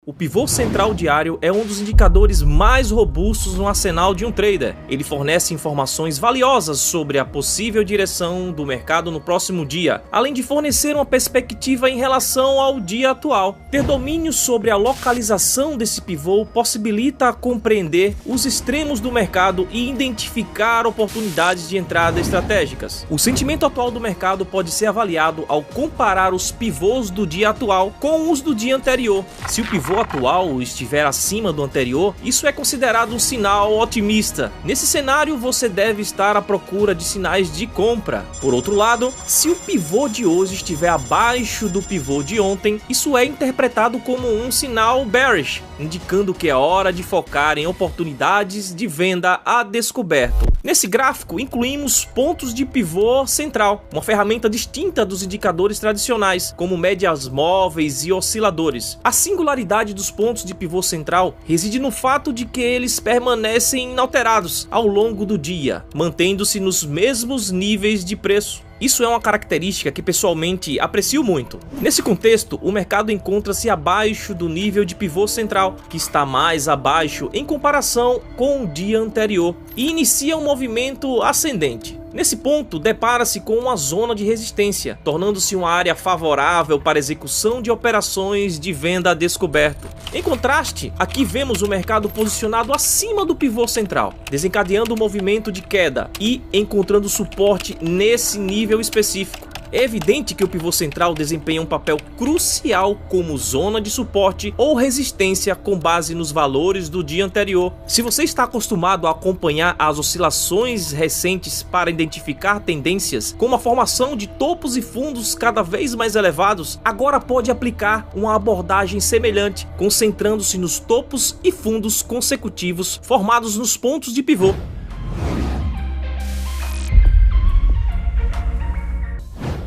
O pivô central diário é um dos indicadores mais robustos no arsenal de um trader. Ele fornece informações valiosas sobre a possível direção do mercado no próximo dia, além de fornecer uma perspectiva em relação ao dia atual. Ter domínio sobre a localização desse pivô possibilita compreender os extremos do mercado e identificar oportunidades de entrada estratégicas. O sentimento atual do mercado pode ser avaliado ao comparar os pivôs do dia atual com os do dia anterior. Se o pivô atual estiver acima do anterior, isso é considerado um sinal otimista. Nesse cenário, você deve estar à procura de sinais de compra. Por outro lado, se o pivô de hoje estiver abaixo do pivô de ontem, isso é interpretado como um sinal bearish, indicando que é hora de focar em oportunidades de venda a descoberto. Nesse gráfico, incluímos pontos de pivô central, uma ferramenta distinta dos indicadores tradicionais, como médias móveis e osciladores. A singularidade dos pontos de pivô central reside no fato de que eles permanecem inalterados ao longo do dia, mantendo-se nos mesmos níveis de preço. Isso é uma característica que pessoalmente aprecio muito. Nesse contexto, o mercado encontra-se abaixo do nível de pivô central, que está mais abaixo em comparação com o dia anterior, e inicia um movimento ascendente. Nesse ponto, depara-se com uma zona de resistência, tornando-se uma área favorável para a execução de operações de venda a descoberto. Em contraste, aqui vemos o mercado posicionado acima do pivô central, desencadeando um movimento de queda e encontrando suporte nesse nível específico. É evidente que o pivô central desempenha um papel crucial como zona de suporte ou resistência com base nos valores do dia anterior. Se você está acostumado a acompanhar as oscilações recentes para identificar tendências, como a formação de topos e fundos cada vez mais elevados, agora pode aplicar uma abordagem semelhante, concentrando-se nos topos e fundos consecutivos formados nos pontos de pivô.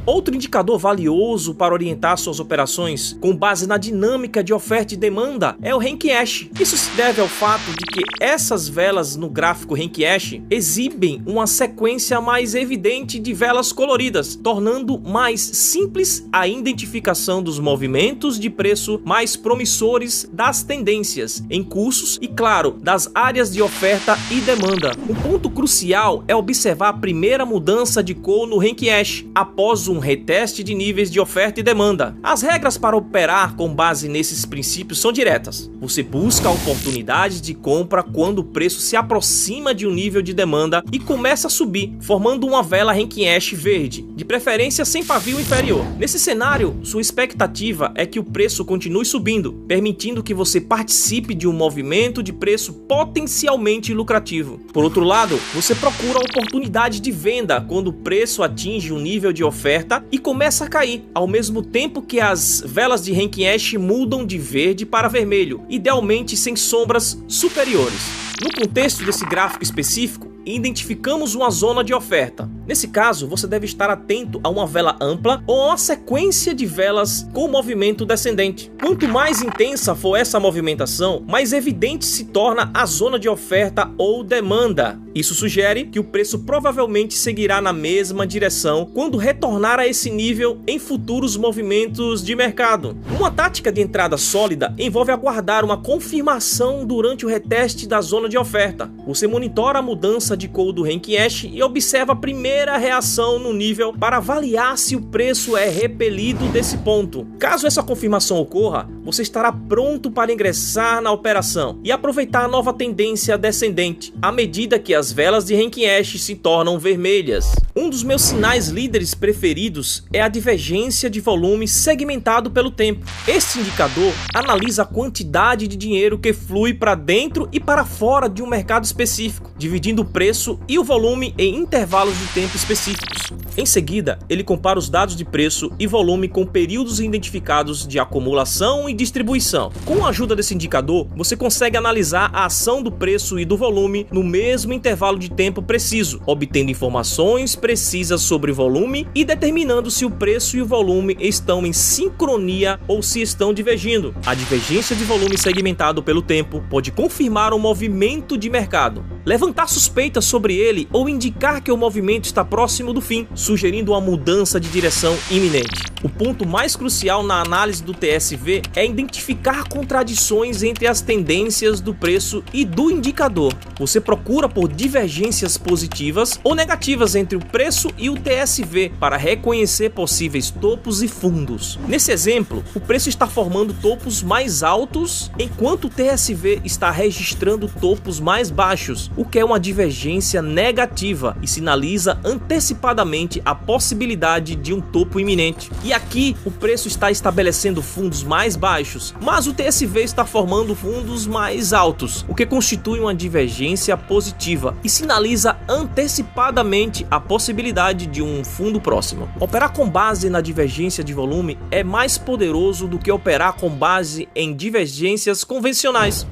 Outro indicador valioso para orientar suas operações com base na dinâmica de oferta e demanda é o Renki Hash. Isso se deve ao fato de que essas velas no gráfico Renki Hash exibem uma sequência mais evidente de velas coloridas, tornando mais simples a identificação dos movimentos de preço mais promissores das tendências em cursos e, claro, das áreas de oferta e demanda. Um ponto crucial é observar a primeira mudança de cor no Renki Hash após um reteste de níveis de oferta e demanda. As regras para operar com base nesses princípios são diretas. Você busca oportunidades de compra quando o preço se aproxima de um nível de demanda e começa a subir, formando uma vela Renki Hash verde, de preferência sem pavio inferior. Nesse cenário, sua expectativa é que o preço continue subindo, permitindo que você participe de um movimento de preço potencialmente lucrativo. Por outro lado, você procura a oportunidade de venda quando o preço atinge um nível de oferta e começa a cair, ao mesmo tempo que as velas de Renki Hash mudam de verde para vermelho, idealmente sem sombras superiores. No contexto desse gráfico específico, identificamos uma zona de oferta. Nesse caso, você deve estar atento a uma vela ampla ou a uma sequência de velas com movimento descendente. Quanto mais intensa for essa movimentação, mais evidente se torna a zona de oferta ou demanda. Isso sugere que o preço provavelmente seguirá na mesma direção quando retornar a esse nível em futuros movimentos de mercado. Uma tática de entrada sólida envolve aguardar uma confirmação durante o reteste da zona de oferta. Você monitora a mudança de cor do Renki Hash e observa a primeira reação no nível para avaliar se o preço é repelido desse ponto. Caso essa confirmação ocorra, você estará pronto para ingressar na operação e aproveitar a nova tendência descendente à medida que as velas de Renki Hash se tornam vermelhas. Um dos meus sinais líderes preferidos é a divergência de volume segmentado pelo tempo. Este indicador analisa a quantidade de dinheiro que flui para dentro e para fora de um mercado específico, dividindo o preço e o volume em intervalos de tempo específicos. Em seguida, ele compara os dados de preço e volume com períodos identificados de acumulação e distribuição. Com a ajuda desse indicador, você consegue analisar a ação do preço e do volume no mesmo intervalo de tempo preciso, obtendo informações precisas sobre o volume e determinando se o preço e o volume estão em sincronia ou se estão divergindo. A divergência de volume segmentado pelo tempo pode confirmar um movimento de mercado. levantar suspeitas sobre ele ou indicar que o movimento está próximo do fim, sugerindo uma mudança de direção iminente. O ponto mais crucial na análise do TSV é identificar contradições entre as tendências do preço e do indicador. Você procura por divergências positivas ou negativas entre o preço e o TSV para reconhecer possíveis topos e fundos. Nesse exemplo, o preço está formando topos mais altos, enquanto o TSV está registrando topos mais baixos, o que é uma divergência negativa e sinaliza antecipadamente a possibilidade de um topo iminente. E aqui o preço está estabelecendo fundos mais baixos, mas o TSV está formando fundos mais altos, o que constitui uma divergência positiva e sinaliza antecipadamente a possibilidade de um fundo próximo. Operar com base na divergência de volume é mais poderoso do que operar com base em divergências convencionais.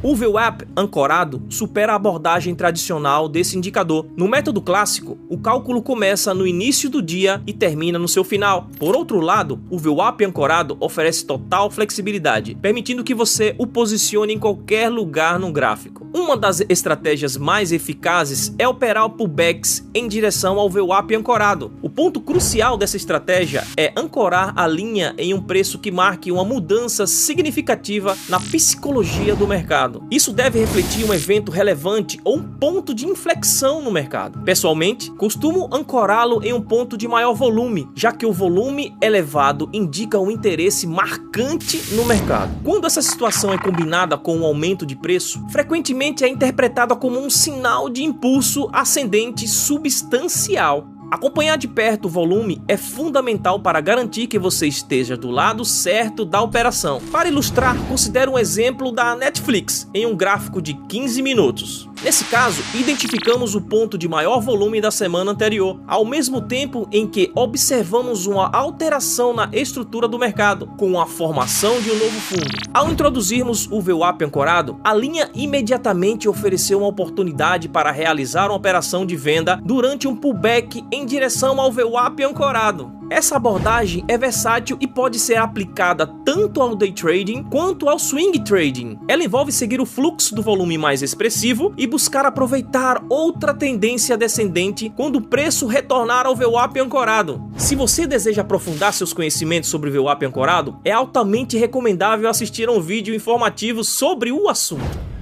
O VWAP ancorado supera a abordagem tradicional desse indicador. No método clássico, o cálculo começa no início do dia e termina no seu final. Por outro lado, o VWAP ancorado oferece total flexibilidade, permitindo que você o posicione em qualquer lugar no gráfico. Uma das estratégias mais eficazes é operar pullbacks em direção ao VWAP ancorado. O ponto crucial dessa estratégia é ancorar a linha em um preço que marque uma mudança significativa na psicologia do mercado. Isso deve refletir um evento relevante ou um ponto de inflexão no mercado. Pessoalmente, costumo ancorá-lo em um ponto de maior volume, já que o volume elevado indica um interesse marcante no mercado. Quando essa situação é combinada com um aumento de preço, frequentemente é interpretada como um sinal de impulso ascendente substancial. Acompanhar de perto o volume é fundamental para garantir que você esteja do lado certo da operação. Para ilustrar, considere um exemplo da Netflix em um gráfico de 15 minutos. Nesse caso, identificamos o ponto de maior volume da semana anterior, ao mesmo tempo em que observamos uma alteração na estrutura do mercado, com a formação de um novo fundo. Ao introduzirmos o VWAP ancorado, a linha imediatamente ofereceu uma oportunidade para realizar uma operação de venda durante um pullback em direção ao VWAP ancorado. Essa abordagem é versátil e pode ser aplicada tanto ao day trading quanto ao swing trading. Ela envolve seguir o fluxo do volume mais expressivo e buscar aproveitar outra tendência descendente quando o preço retornar ao VWAP ancorado. Se você deseja aprofundar seus conhecimentos sobre o VWAP ancorado, é altamente recomendável assistir a um vídeo informativo sobre o assunto.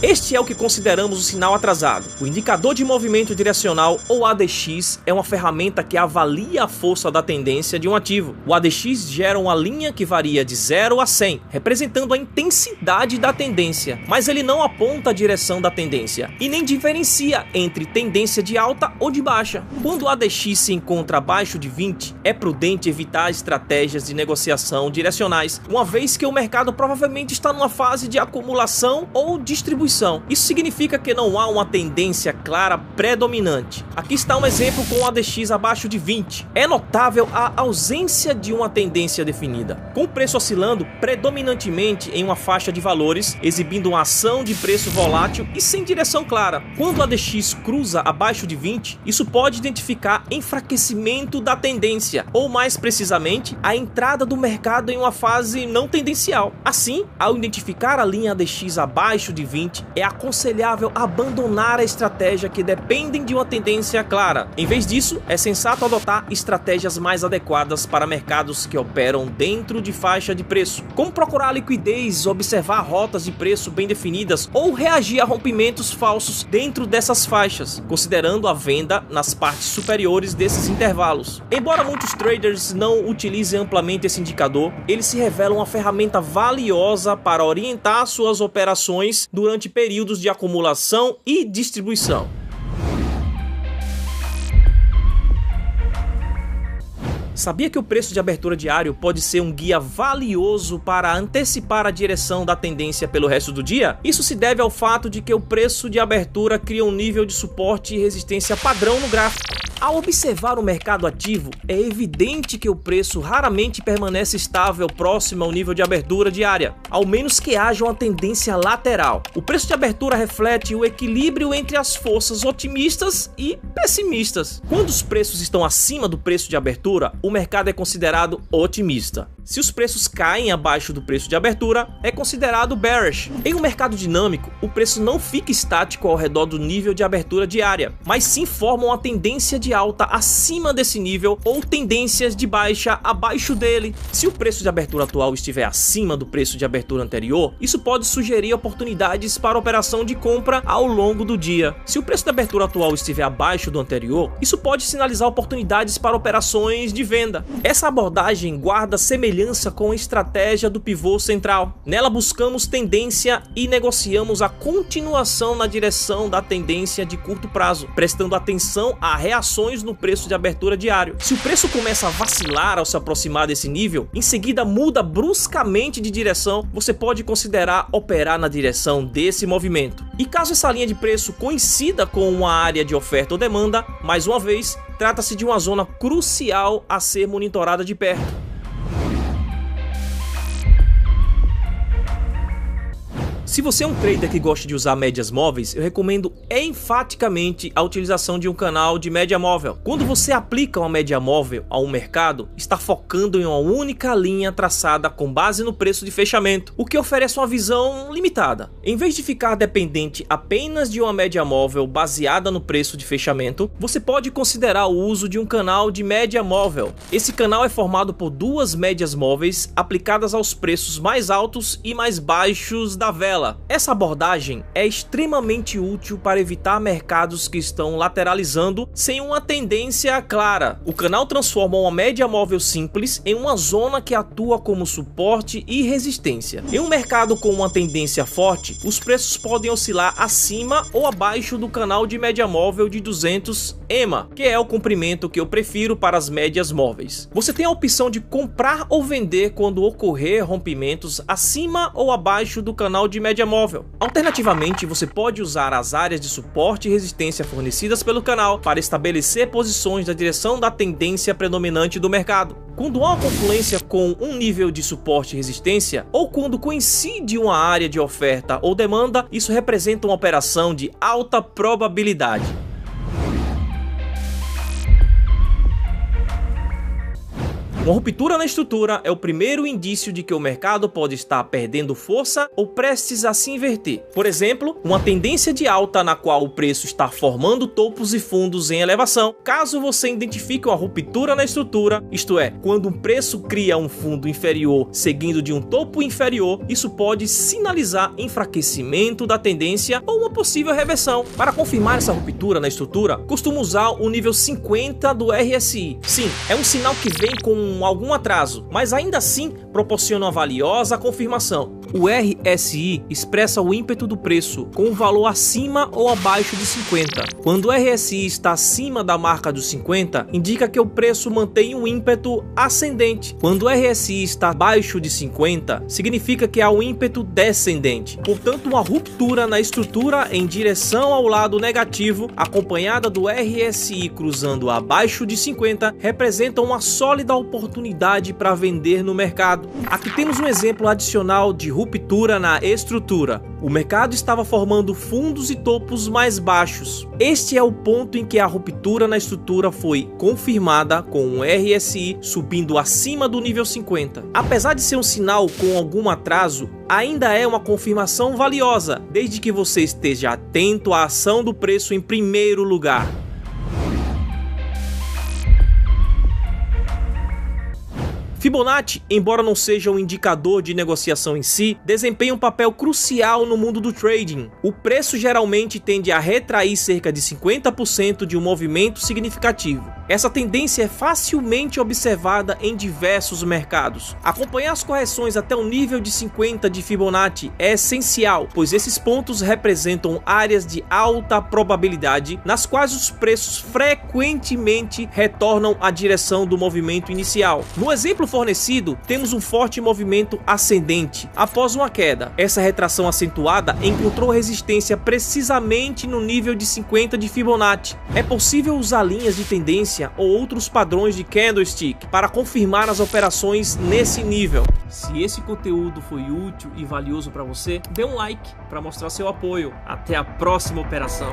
Este é o que consideramos o sinal atrasado. O indicador de movimento direcional, ou ADX, é uma ferramenta que avalia a força da tendência de um ativo. O ADX gera uma linha que varia de 0 a 100, representando a intensidade da tendência, mas ele não aponta a direção da tendência e nem diferencia entre tendência de alta ou de baixa. Quando o ADX se encontra abaixo de 20, é prudente evitar estratégias de negociação direcionais, uma vez que o mercado provavelmente está numa fase de acumulação ou distribuição. Isso significa que não há uma tendência clara predominante. Aqui está um exemplo com o ADX abaixo de 20. É notável a ausência de uma tendência definida, com o preço oscilando predominantemente em uma faixa de valores, exibindo uma ação de preço volátil e sem direção clara. Quando o ADX cruza abaixo de 20, isso pode identificar enfraquecimento da tendência, ou mais precisamente, a entrada do mercado em uma fase não tendencial. Assim, ao identificar a linha ADX abaixo de 20, é aconselhável abandonar a estratégia que dependem de uma tendência clara. Em vez disso, é sensato adotar estratégias mais adequadas para mercados que operam dentro de faixa de preço, como procurar liquidez, observar rotas de preço bem definidas ou reagir a rompimentos falsos dentro dessas faixas, considerando a venda nas partes superiores desses intervalos. Embora muitos traders não utilizem amplamente esse indicador, ele se revela uma ferramenta valiosa para orientar suas operações durante períodos de acumulação e distribuição. Sabia que o preço de abertura diário pode ser um guia valioso para antecipar a direção da tendência pelo resto do dia? Isso se deve ao fato de que o preço de abertura cria um nível de suporte e resistência padrão no gráfico. Ao observar o mercado ativo, é evidente que o preço raramente permanece estável próximo ao nível de abertura diária, ao menos que haja uma tendência lateral. O preço de abertura reflete o equilíbrio entre as forças otimistas e pessimistas. Quando os preços estão acima do preço de abertura, o mercado é considerado otimista. Se os preços caem abaixo do preço de abertura, é considerado bearish. Em um mercado dinâmico, o preço não fica estático ao redor do nível de abertura diária, mas sim forma uma tendência de alta acima desse nível ou tendências de baixa abaixo dele. Se o preço de abertura atual estiver acima do preço de abertura anterior, isso pode sugerir oportunidades para operação de compra ao longo do dia. Se o preço de abertura atual estiver abaixo do anterior, isso pode sinalizar oportunidades para operações de venda. Essa abordagem guarda semelhança com a estratégia do pivô central. Nela buscamos tendência e negociamos a continuação na direção da tendência de curto prazo, prestando atenção a reações no preço de abertura diário. Se o preço começa a vacilar ao se aproximar desse nível, em seguida muda bruscamente de direção, você pode considerar operar na direção desse movimento. E caso essa linha de preço coincida com uma área de oferta ou demanda, mais uma vez, trata-se de uma zona crucial a ser monitorada de perto. Se você é um trader que gosta de usar médias móveis, eu recomendo enfaticamente a utilização de um canal de média móvel. Quando você aplica uma média móvel a um mercado, está focando em uma única linha traçada com base no preço de fechamento, o que oferece uma visão limitada. Em vez de ficar dependente apenas de uma média móvel baseada no preço de fechamento, você pode considerar o uso de um canal de média móvel. Esse canal é formado por duas médias móveis aplicadas aos preços mais altos e mais baixos da vela. Essa abordagem é extremamente útil para evitar mercados que estão lateralizando sem uma tendência clara. O canal transforma uma média móvel simples em uma zona que atua como suporte e resistência. Em um mercado com uma tendência forte, os preços podem oscilar acima ou abaixo do canal de média móvel de 200 EMA, que é o comprimento que eu prefiro para as médias móveis. Você tem a opção de comprar ou vender quando ocorrer rompimentos acima ou abaixo do canal de média móvel. Alternativamente, você pode usar as áreas de suporte e resistência fornecidas pelo canal para estabelecer posições na direção da tendência predominante do mercado. Quando há uma confluência com um nível de suporte e resistência, ou quando coincide uma área de oferta ou demanda, isso representa uma operação de alta probabilidade. Uma ruptura na estrutura é o primeiro indício de que o mercado pode estar perdendo força ou prestes a se inverter. Por exemplo, uma tendência de alta na qual o preço está formando topos e fundos em elevação. Caso você identifique uma ruptura na estrutura, isto é, quando um preço cria um fundo inferior seguindo de um topo inferior, isso pode sinalizar enfraquecimento da tendência ou uma possível reversão. Para confirmar essa ruptura na estrutura, costumo usar o nível 50 do RSI. Sim, é um sinal que vem com algum atraso, mas ainda assim proporciona uma valiosa confirmação. O RSI expressa o ímpeto do preço com um valor acima ou abaixo de 50. Quando o RSI está acima da marca dos 50, indica que o preço mantém um ímpeto ascendente. Quando o RSI está abaixo de 50, significa que há um ímpeto descendente. Portanto, uma ruptura na estrutura em direção ao lado negativo, acompanhada do RSI cruzando abaixo de 50, representa uma sólida oportunidade para vender no mercado. Aqui temos um exemplo adicional de ruptura na estrutura. O mercado estava formando fundos e topos mais baixos. Este é o ponto em que a ruptura na estrutura foi confirmada com um RSI subindo acima do nível 50. Apesar de ser um sinal com algum atraso, ainda é uma confirmação valiosa, desde que você esteja atento à ação do preço em primeiro lugar. Fibonacci, embora não seja um indicador de negociação em si, desempenha um papel crucial no mundo do trading. O preço geralmente tende a retrair cerca de 50% de um movimento significativo. Essa tendência é facilmente observada em diversos mercados. Acompanhar as correções até o nível de 50 de Fibonacci é essencial, pois esses pontos representam áreas de alta probabilidade nas quais os preços frequentemente retornam à direção do movimento inicial. No exemplo fornecido, temos um forte movimento ascendente após uma queda. Essa retração acentuada encontrou resistência precisamente no nível de 50 de Fibonacci. É possível usar linhas de tendência ou outros padrões de candlestick para confirmar as operações nesse nível. Se esse conteúdo foi útil e valioso para você, dê um like para mostrar seu apoio. Até a próxima operação.